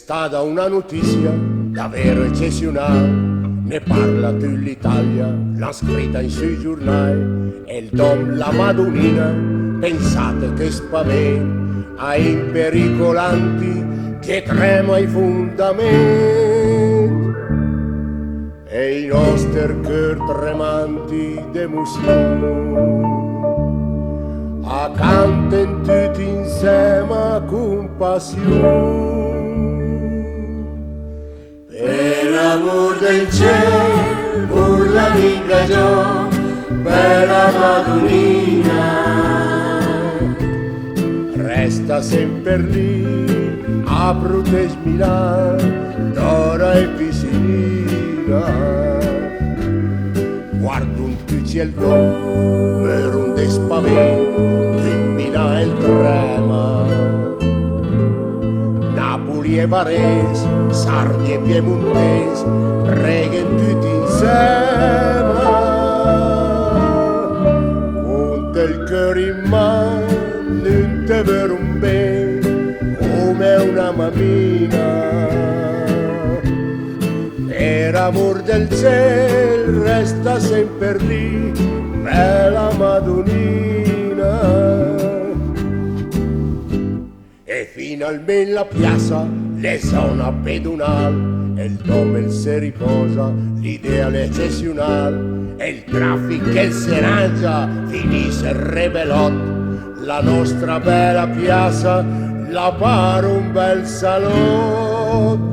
stata una notizia davvero eccezionale, ne parla tutta l'Italia, l'ha scritta in sui giornali, e il Dom, la Madonnina, pensate che spavento, ai impericolanti che trema i fondamenti, e i nostri cœur tremanti d'emozione canten tutti insieme con passione. Per l'amor del cielo, urla di cagione, bella Madonnina, resta sempre lì a proteggermi d'ora e piscina. Guardo un ciel d'oro per un despavento, Trimmina il trema. Napoli e Varese, Sardi e Piemontese, preghen tutti insieme. Con del cuore in mano, non te ver un bene, come una mammina. Per amor del cielo resta sempre lì, bella Madonnina. E finalmente la piazza, le zona pedonale, e il Dom si riposa, l'idea eccezionale, e il traffico che si arrangia, finisce il rebelot, la nostra bella piazza, la pare un bel salotto.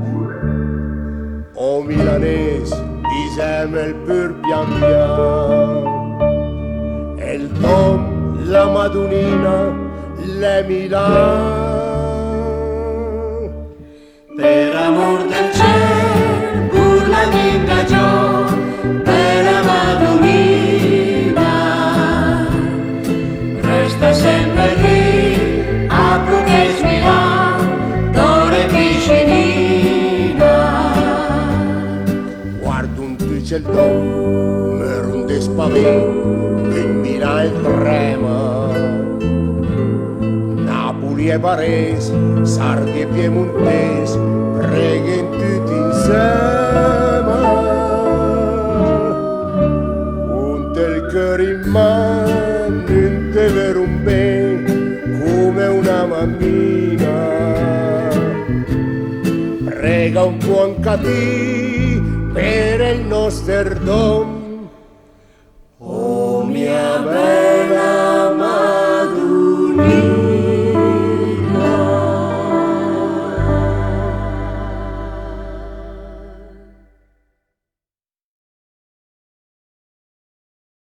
O milanese, insieme il pur pian piano, e il Dom, la Madonnina, le Milano. Per amor del cielo, urla di cagione, bella Madonnina, resta sempre lì a proteggermi d'ore piscinina. Guardo un il Dom, per un despavento, Trimmina il trema. Napoli e Varese, Sardi e Piemontese, preghen tutti insieme. Con del cuore in mano, non te ver un bene, come una mammina. Prega un buon cattivo per il nostro Dom,